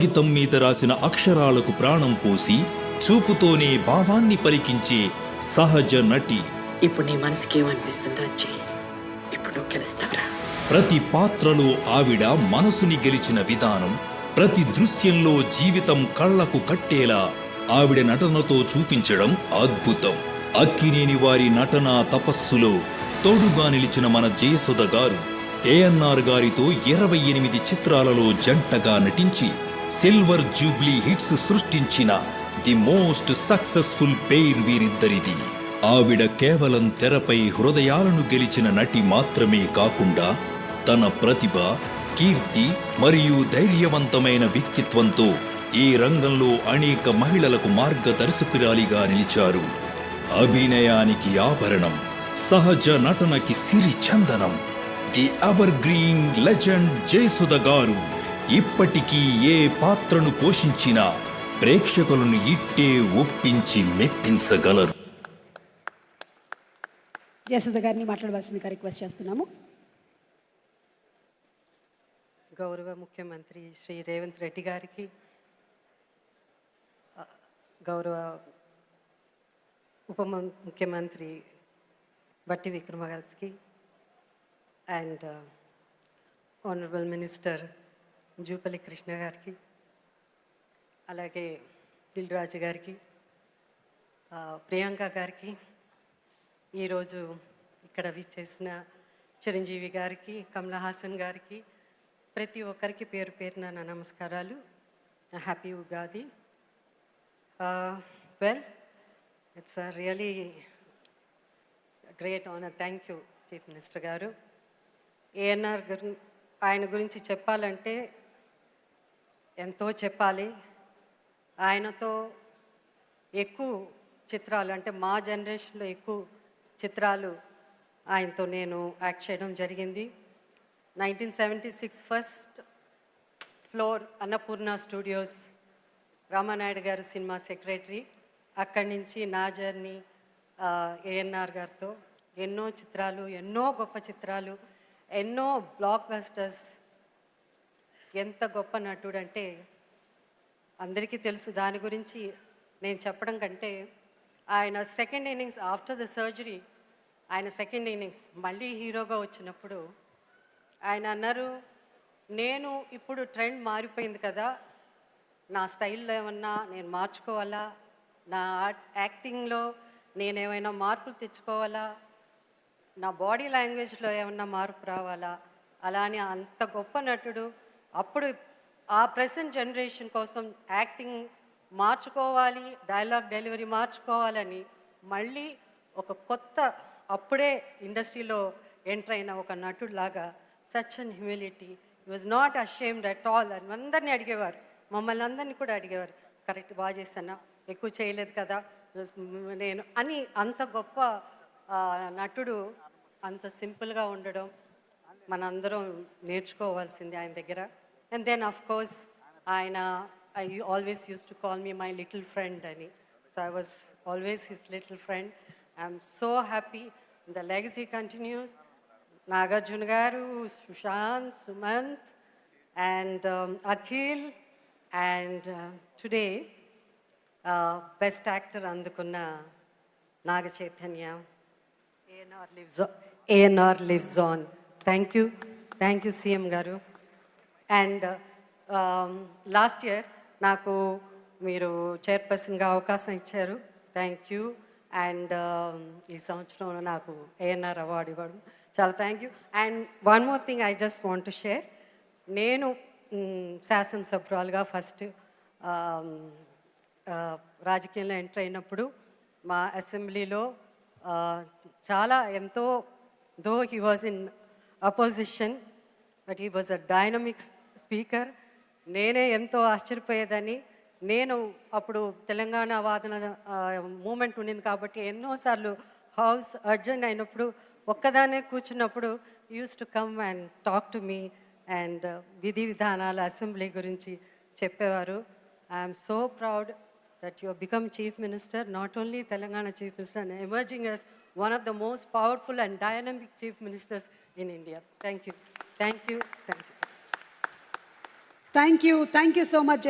కాగితం మీద రాసిన అక్షరాలకు ప్రాణం పోసి చూపుతోనే భావాన్ని పలికించే సహజ నటి. ఇప్పుడు నీ మనసుకి ఏమనిపిస్తుందో చెయ్యి. ఇప్పుడు నువ్వు గెలుస్తావురా. ప్రతి పాత్రలో ఆవిడ మనసుని గెలిచిన విధానం, ప్రతి దృశ్యంలో జీవితం కళ్లకు కట్టేలా ఆవిడ నటనతో చూపించడం అద్భుతం. అక్కినేని వారి నటనా తపస్సులో తోడుగా నిలిచిన మన జయసుధ గారు ఏఎన్ఆర్ గారితో 28 చిత్రాలలో జంటగా నటించి సిల్వర్ జూబ్లీ హిట్స్ సృష్టించిన ది మోస్ట్ సక్సెస్ఫుల్ పెయిర్ వీరిద్దరిది. ఆవిడ కేవలం తెరపై హృదయాలను గెలిచిన నటి మాత్రమే కాకుండా తన ప్రతిభ, కీర్తి మరియు ధైర్యవంతమైన వ్యక్తిత్వంతో ఈ రంగంలో అనేక మహిళలకు మార్గదర్శకురాలిగా నిలిచారు. అభినయానికి ఆభరణం, సహజ నటనకి సిరి చందనం. The ever green legend Jayasudha గారు ఇప్పటికీ ఏ పాత్రను పోషించినా ప్రేక్షకులను ఇట్టే ఒప్పించి మెప్పించగలరు. జయసుధ గారిని మాట్లాడవలసిందిగా రిక్వెస్ట్ చేస్తున్నాము. గౌరవ ముఖ్యమంత్రి శ్రీ రేవంత్ రెడ్డి గారికి, గౌరవ ఉప ముఖ్యమంత్రి బట్టి విక్రమ గారికి and honourable minister Jupally Krishna గారికి, అలాగే దిల్ రాజు గారికి, ప్రియాంక గారికి, ఈరోజు ఇక్కడ విచ్చేసిన చిరంజీవి గారికి, కమల్ హాసన్ గారికి, ప్రతి ఒక్కరికి పేరు పేరున నా నమస్కారాలు. Happy Ugadi. Well, it's really great honour. Thank you chief minister గారు. ఏఎన్ఆర్ గారు, ఆయన గురించి చెప్పాలంటే ఎంతో చెప్పాలి. ఆయనతో ఎక్కువ చిత్రాలు, అంటే మా జనరేషన్లో ఎక్కువ చిత్రాలు ఆయనతో నేను యాక్ట్ చేయడం జరిగింది. 1976 first floor Annapurna studios, Ramanaidu గారు సినిమా సెక్రటరీ. అక్కడి నుంచి నా జర్నీ ఏఎన్ఆర్ గారితో ఎన్నో చిత్రాలు, ఎన్నో గొప్ప చిత్రాలు, ఎన్నో బ్లాక్ బస్టర్స్. ఎంత గొప్ప నటుడు అంటే అందరికీ తెలుసు. దాని గురించి నేను చెప్పడం కంటే, ఆయన second innings after the surgery, ఆయన సెకండ్ ఇన్నింగ్స్ మళ్ళీ హీరోగా వచ్చినప్పుడు ఆయన అన్నారు, నేను ఇప్పుడు ట్రెండ్ మారిపోయింది కదా, నా స్టైల్లో ఏమన్నా నేను మార్చుకోవాలా, నా యాక్టింగ్లో నేనేమైనా మార్పులు తెచ్చుకోవాలా, నా బాడీ లాంగ్వేజ్లో ఏమన్నా మార్పు రావాలా, అలా అని అంత గొప్ప నటుడు. అప్పుడు ఆ ప్రెసెంట్ జనరేషన్ కోసం యాక్టింగ్ మార్చుకోవాలి, డైలాగ్ డెలివరీ మార్చుకోవాలని మళ్ళీ ఒక కొత్త, అప్పుడే ఇండస్ట్రీలో ఎంటర్ అయిన ఒక నటుడు లాగా such and humility, he was not ashamed at all అని అందరినీ అడిగేవారు, మమ్మల్ని అందరినీ కూడా అడిగేవారు, కరెక్ట్ బాగా చేస్తానా, ఎక్కువ చేయలేదు కదా నేను అని. అంత గొప్ప నటుడు, అంత సింపుల్గా ఉండడం మనందరం నేర్చుకోవాల్సింది ఆయన దగ్గర. అండ్ దెన్ ఆఫ్ కోర్స్ ఆయన, I always use to call me my little friend అని. So I was always his little friend. I'm so happy the legacy continues. Nagarjuna garu, Sushant, Sumanth and Akhil and today best actor అందుకున్న Naga Chaitanya. ANR lives on. Thank you CM garu. And last year నాకు మీరు చైర్పర్సన్గా అవకాశం ఇచ్చారు, thank you. And ఈ సంవత్సరం నాకు ఏఎన్ఆర్ అవార్డు ఇవ్వడం చాలా thank you. And one more thing I just want to share. నేను శాసనసభ్యురాలుగా ఫస్ట్ రాజకీయంలో ఎంటర్ అయినప్పుడు మా అసెంబ్లీలో చాలా ఎంతో, though he was in opposition but he was a dynamic speaker. నేనే ఎంతో ఆశ్చర్యపోయేదని. నేను అప్పుడు తెలంగాణ వాదన మూమెంట్ ఉండింది కాబట్టి ఎన్నోసార్లు హౌస్ అర్జెంట్ అయినప్పుడు ఒక్కదానే కూర్చున్నప్పుడు use to come and talk to me and విధి విధానాల అసెంబ్లీ గురించి చెప్పేవారు. I'm so proud that you have become Chief Minister, not only Telangana Chief Minister, and emerging as one of the most powerful and dynamic Chief Ministers in India. Thank you. Thank you so much.